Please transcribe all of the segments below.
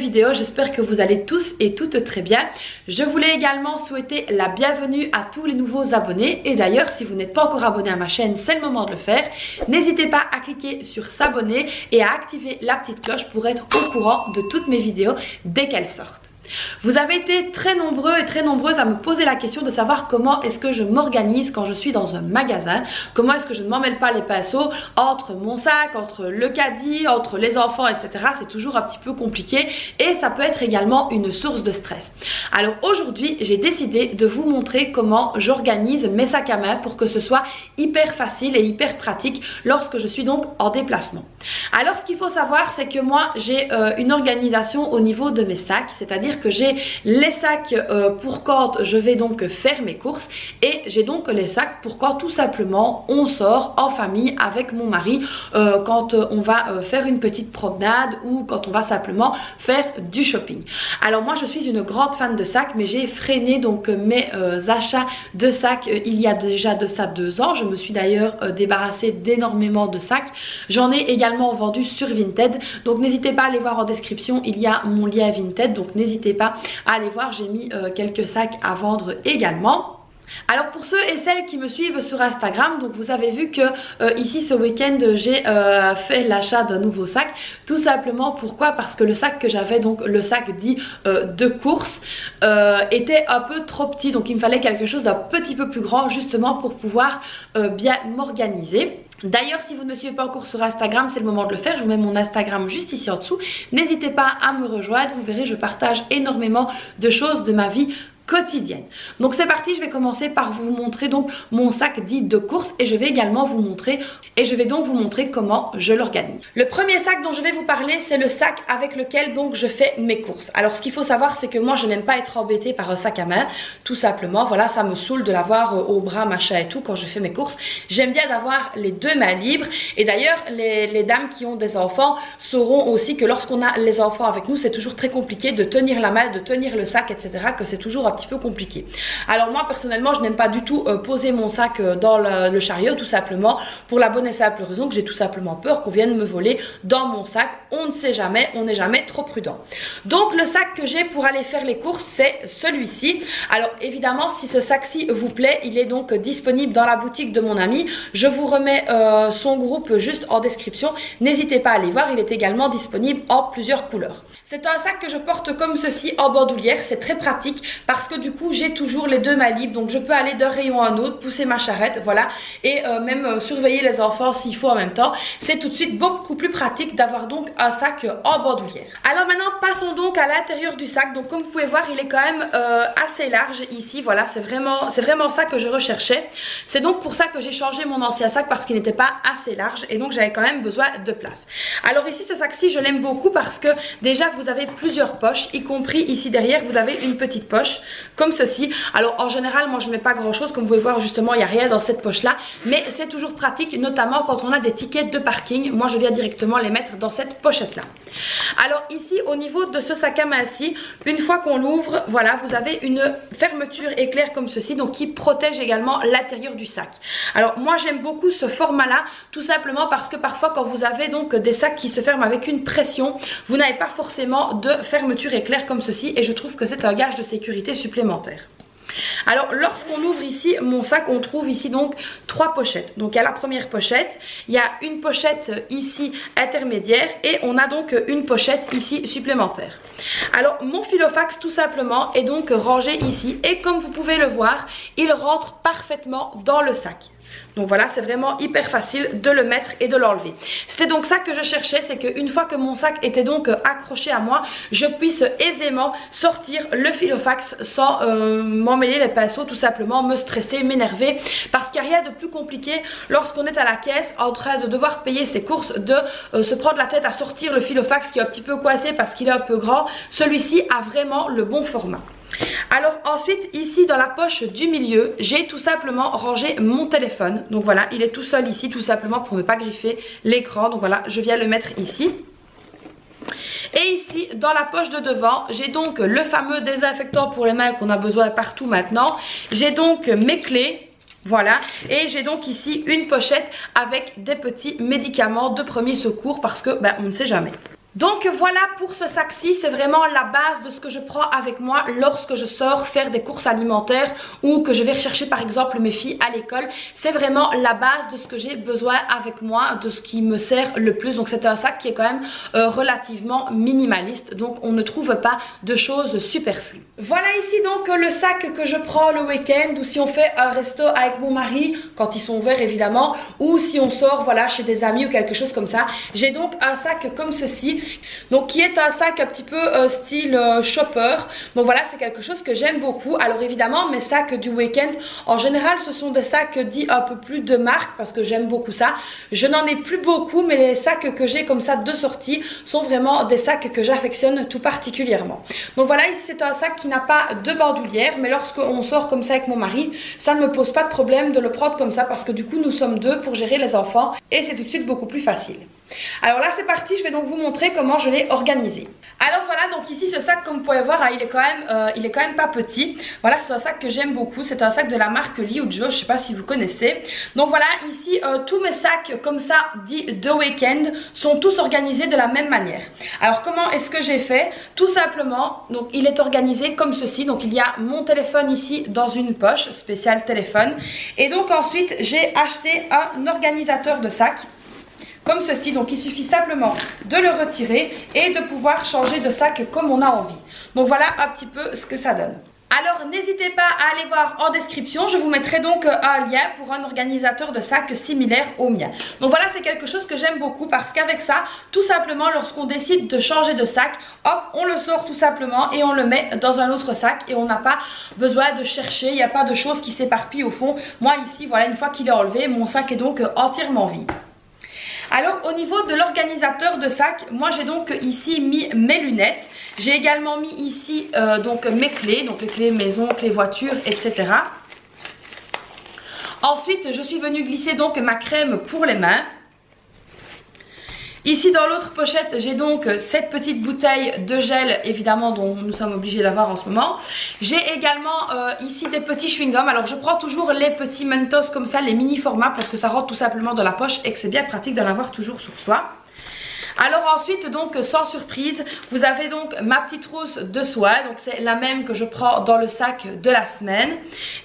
vidéo. J'espère que vous allez tous et toutes très bien. Je voulais également souhaiter la bienvenue à tous les nouveaux abonnés. Et d'ailleurs, si vous n'êtes pas encore abonné à ma chaîne, c'est le moment de le faire. N'hésitez pas à cliquer sur s'abonner et à activer la petite cloche pour être au courant de toutes mes vidéos dès qu'elles sortent. Vous avez été très nombreux et très nombreuses à me poser la question de savoir comment est-ce que je m'organise quand je suis dans un magasin. Comment est-ce que je ne m'emmêle pas les pinceaux entre mon sac, entre le caddie, entre les enfants, etc. C'est toujours un petit peu compliqué et ça peut être également une source de stress. Alors aujourd'hui, j'ai décidé de vous montrer comment j'organise mes sacs à main pour que ce soit hyper facile et hyper pratique lorsque je suis donc en déplacement. Alors ce qu'il faut savoir, c'est que moi j'ai une organisation au niveau de mes sacs, c'est-à-dire que j'ai les sacs pour quand je vais donc faire mes courses et j'ai donc les sacs pour quand tout simplement on sort en famille avec mon mari, quand on va faire une petite promenade ou quand on va simplement faire du shopping. Alors moi je suis une grande fan de sacs, mais j'ai freiné donc mes achats de sacs il y a déjà de ça 2 ans. Je me suis d'ailleurs débarrassée d'énormément de sacs. J'en ai également vendu sur Vinted, donc n'hésitez pas à aller voir en description, il y a mon lien Vinted, donc n'hésitez pas à aller voir, j'ai mis quelques sacs à vendre également. Alors pour ceux et celles qui me suivent sur Instagram, donc vous avez vu que ici ce week-end j'ai fait l'achat d'un nouveau sac. Tout simplement pourquoi? Parce que le sac que j'avais, donc le sac dit de course, était un peu trop petit. Donc il me fallait quelque chose d'un petit peu plus grand justement pour pouvoir bien m'organiser. D'ailleurs, si vous ne me suivez pas encore sur Instagram, c'est le moment de le faire. Je vous mets mon Instagram juste ici en dessous. N'hésitez pas à me rejoindre. Vous verrez, je partage énormément de choses de ma vie quotidienne. Donc c'est parti, je vais commencer par vous montrer donc mon sac dit de course et je vais également vous montrer comment je l'organise. Le premier sac dont je vais vous parler, c'est le sac avec lequel donc je fais mes courses. Alors ce qu'il faut savoir, c'est que moi je n'aime pas être embêtée par un sac à main, tout simplement. Voilà, ça me saoule de l'avoir au bras, machin et tout quand je fais mes courses. J'aime bien d'avoir les 2 mains libres et d'ailleurs les dames qui ont des enfants sauront aussi que lorsqu'on a les enfants avec nous, c'est toujours très compliqué de tenir la main, de tenir le sac, etc. que c'est toujours un petit peu compliqué. Alors moi personnellement je n'aime pas du tout poser mon sac dans le chariot, tout simplement pour la bonne et simple raison que j'ai tout simplement peur qu'on vienne me voler dans mon sac. On ne sait jamais, on n'est jamais trop prudent. Donc le sac que j'ai pour aller faire les courses, c'est celui-ci. Alors évidemment, si ce sac-ci vous plaît, il est donc disponible dans la boutique de mon ami. Je vous remets son groupe juste en description, n'hésitez pas à aller voir, il est également disponible en plusieurs couleurs. C'est un sac que je porte comme ceci en bandoulière, c'est très pratique parce que du coup j'ai toujours les 2 mains libres, donc je peux aller d'un rayon à un autre, pousser ma charrette, voilà, et même surveiller les enfants s'il faut en même temps. C'est tout de suite beaucoup plus pratique d'avoir donc un sac en bandoulière. Alors maintenant passons donc à l'intérieur du sac. Donc comme vous pouvez voir, il est quand même assez large ici, voilà, c'est vraiment ça que je recherchais. C'est donc pour ça que j'ai changé mon ancien sac, parce qu'il n'était pas assez large et donc j'avais quand même besoin de place. Alors ici ce sac-ci je l'aime beaucoup parce que déjà vous avez plusieurs poches, y compris ici derrière vous avez une petite poche comme ceci. Alors en général moi je ne mets pas grand chose, comme vous pouvez voir justement il n'y a rien dans cette poche là, mais c'est toujours pratique notamment quand on a des tickets de parking. Moi je viens directement les mettre dans cette pochette là. Alors ici au niveau de ce sac à main-ci, une fois qu'on l'ouvre, voilà, vous avez une fermeture éclair comme ceci, donc qui protège également l'intérieur du sac. Alors moi j'aime beaucoup ce format là, tout simplement parce que parfois quand vous avez donc des sacs qui se ferment avec une pression, vous n'avez pas forcément de fermeture éclair comme ceci et je trouve que c'est un gage de sécurité supplémentaire. Alors lorsqu'on ouvre ici mon sac, on trouve ici donc 3 pochettes. Donc il y a la première pochette, il y a une pochette ici intermédiaire et on a donc une pochette ici supplémentaire. Alors mon filofax tout simplement est donc rangé ici et comme vous pouvez le voir, il rentre parfaitement dans le sac. Donc voilà, c'est vraiment hyper facile de le mettre et de l'enlever. C'était donc ça que je cherchais, c'est qu'une fois que mon sac était donc accroché à moi, je puisse aisément sortir le filofax sans m'emmêler les pinceaux, tout simplement me stresser, m'énerver, parce qu'il n'y a rien de plus compliqué lorsqu'on est à la caisse en train de devoir payer ses courses, de se prendre la tête à sortir le filofax qui est un petit peu coincé parce qu'il est un peu grand. Celui-ci a vraiment le bon format. Alors ensuite ici dans la poche du milieu, j'ai tout simplement rangé mon téléphone. Donc voilà, il est tout seul ici tout simplement pour ne pas griffer l'écran. Donc voilà, je viens le mettre ici. Et ici dans la poche de devant, j'ai donc le fameux désinfectant pour les mains qu'on a besoin partout maintenant. J'ai donc mes clés. Voilà, et j'ai donc ici une pochette avec des petits médicaments de premier secours parce que on ne sait jamais. Donc voilà pour ce sac-ci, c'est vraiment la base de ce que je prends avec moi lorsque je sors faire des courses alimentaires ou que je vais rechercher par exemple mes filles à l'école. C'est vraiment la base de ce que j'ai besoin avec moi, de ce qui me sert le plus. Donc c'est un sac qui est quand même relativement minimaliste, donc on ne trouve pas de choses superflues. Voilà ici donc le sac que je prends le week-end ou si on fait un resto avec mon mari, quand ils sont ouverts évidemment, ou si on sort voilà chez des amis ou quelque chose comme ça. J'ai donc un sac comme ceci. Donc qui est un sac un petit peu style shopper. Donc voilà, c'est quelque chose que j'aime beaucoup. Alors évidemment mes sacs du week-end en général ce sont des sacs dits un peu plus de marque parce que j'aime beaucoup ça. Je n'en ai plus beaucoup, mais les sacs que j'ai comme ça de sortie sont vraiment des sacs que j'affectionne tout particulièrement. Donc voilà, ici c'est un sac qui n'a pas de bandoulière, mais lorsqu'on sort comme ça avec mon mari, ça ne me pose pas de problème de le prendre comme ça parce que du coup nous sommes deux pour gérer les enfants et c'est tout de suite beaucoup plus facile. Alors là c'est parti, je vais donc vous montrer comment je l'ai organisé. Alors voilà, donc ici ce sac comme vous pouvez voir, il est quand même pas petit. Voilà, c'est un sac que j'aime beaucoup, c'est un sac de la marque Liujo, je sais pas si vous connaissez. Donc voilà, ici tous mes sacs comme ça dits de week-end sont tous organisés de la même manière. Alors comment est-ce que j'ai fait? Tout simplement, donc il est organisé comme ceci. Donc il y a mon téléphone ici dans une poche spéciale téléphone. Et donc ensuite j'ai acheté un organisateur de sacs comme ceci, donc il suffit simplement de le retirer et de pouvoir changer de sac comme on a envie. Donc voilà un petit peu ce que ça donne. Alors n'hésitez pas à aller voir en description, je vous mettrai donc un lien pour un organisateur de sac similaire au mien. Donc voilà, c'est quelque chose que j'aime beaucoup parce qu'avec ça, tout simplement lorsqu'on décide de changer de sac, hop, on le sort tout simplement et on le met dans un autre sac et on n'a pas besoin de chercher, il n'y a pas de choses qui s'éparpillent au fond. Moi ici, voilà, une fois qu'il est enlevé, mon sac est donc entièrement vide. Alors au niveau de l'organisateur de sac, moi j'ai donc ici mis mes lunettes. J'ai également mis ici donc mes clés, donc les clés maison, clés voiture, etc. Ensuite je suis venue glisser donc ma crème pour les mains. Ici dans l'autre pochette j'ai donc cette petite bouteille de gel évidemment dont nous sommes obligés d'avoir en ce moment. J'ai également ici des petits chewing-gums. Alors je prends toujours les petits Mentos comme ça, les mini formats parce que ça rentre tout simplement dans la poche et que c'est bien pratique d'en avoir toujours sur soi. Alors ensuite donc sans surprise vous avez donc ma petite trousse de soie, donc c'est la même que je prends dans le sac de la semaine.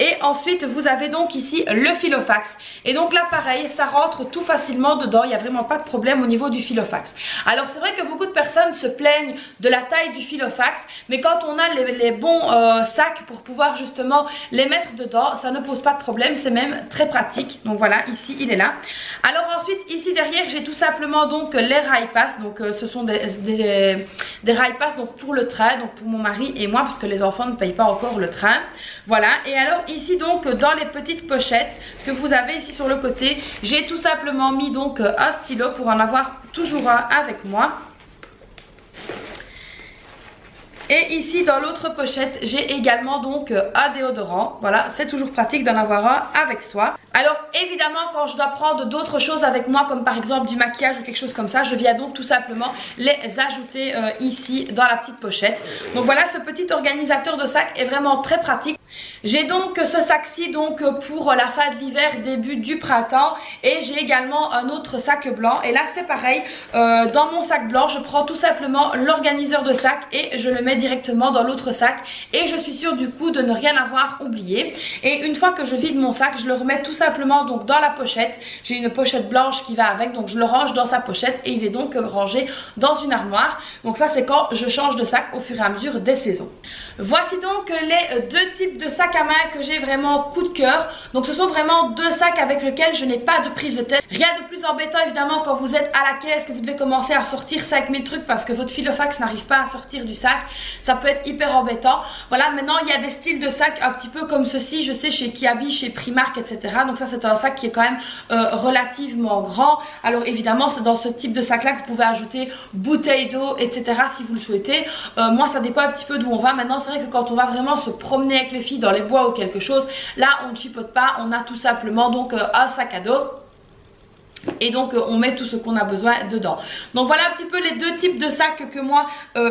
Et ensuite vous avez donc ici le Filofax et donc là pareil ça rentre tout facilement dedans, il n'y a vraiment pas de problème au niveau du Filofax. Alors c'est vrai que beaucoup de personnes se plaignent de la taille du Filofax, mais quand on a les bons sacs pour pouvoir justement les mettre dedans, ça ne pose pas de problème, c'est même très pratique. Donc voilà, ici il est là. Alors ensuite ici derrière j'ai tout simplement donc les rails. Donc ce sont des rail pass donc pour le train, donc pour mon mari et moi parce que les enfants ne payent pas encore le train. Voilà, et alors ici donc dans les petites pochettes que vous avez ici sur le côté, j'ai tout simplement mis donc un stylo pour en avoir toujours un avec moi. Et ici dans l'autre pochette j'ai également donc un déodorant. Voilà, c'est toujours pratique d'en avoir un avec soi. Alors évidemment quand je dois prendre d'autres choses avec moi comme par exemple du maquillage ou quelque chose comme ça, je viens donc tout simplement les ajouter ici dans la petite pochette. Donc voilà, ce petit organisateur de sac est vraiment très pratique. J'ai donc ce sac-ci donc pour la fin de l'hiver, début du printemps, et j'ai également un autre sac blanc. Et là c'est pareil, dans mon sac blanc je prends tout simplement l'organiseur de sac et je le mets directement dans l'autre sac et je suis sûre du coup de ne rien avoir oublié. Et une fois que je vide mon sac, je le remets tout simplement donc dans la pochette. J'ai une pochette blanche qui va avec, donc je le range dans sa pochette et il est donc rangé dans une armoire. Donc ça c'est quand je change de sac au fur et à mesure des saisons. Voici donc les deux types de sacs à main que j'ai vraiment coup de cœur. Donc ce sont vraiment deux sacs avec lesquels je n'ai pas de prise de tête. Rien de plus embêtant évidemment quand vous êtes à la caisse, que vous devez commencer à sortir 5000 trucs parce que votre Filofax n'arrive pas à sortir du sac. Ça peut être hyper embêtant. Voilà, maintenant il y a des styles de sacs un petit peu comme ceci, je sais chez Kiabi, chez Primark, etc. Donc ça c'est un sac qui est quand même relativement grand. Alors évidemment c'est dans ce type de sac là que vous pouvez ajouter bouteille d'eau, etc. si vous le souhaitez. Moi ça dépend un petit peu d'où on va. Maintenant c'est vrai que quand on va vraiment se promener avec les filles dans les bois ou quelque chose, là on ne chipote pas, on a tout simplement donc un sac à dos. Et donc on met tout ce qu'on a besoin dedans. Donc voilà un petit peu les deux types de sacs que moi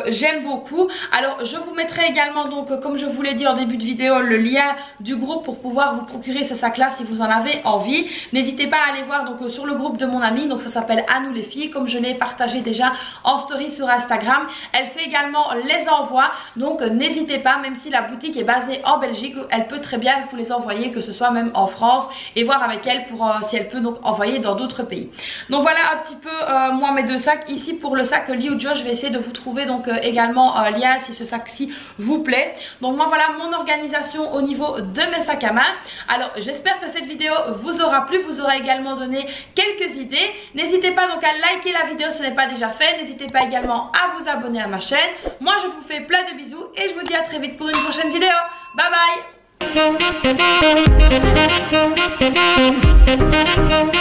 j'aime beaucoup. Alors je vous mettrai également donc comme je vous l'ai dit en début de vidéo le lien du groupe pour pouvoir vous procurer ce sac là si vous en avez envie. N'hésitez pas à aller voir donc sur le groupe de mon amie, donc ça s'appelle À nous les filles, comme je l'ai partagé déjà en story sur Instagram. Elle fait également les envois, donc n'hésitez pas, même si la boutique est basée en Belgique, elle peut très bien vous les envoyer, que ce soit même en France, et voir avec elle pour si elle peut donc envoyer dans d'autres pays. Donc voilà un petit peu moi mes deux sacs. Ici pour le sac Liu Jo, je vais essayer de vous trouver donc également un lien si ce sac-ci vous plaît. Donc moi voilà mon organisation au niveau de mes sacs à main. Alors j'espère que cette vidéo vous aura plu, vous aura également donné quelques idées. N'hésitez pas donc à liker la vidéo si ce n'est pas déjà fait. N'hésitez pas également à vous abonner à ma chaîne. Moi je vous fais plein de bisous et je vous dis à très vite pour une prochaine vidéo. Bye bye.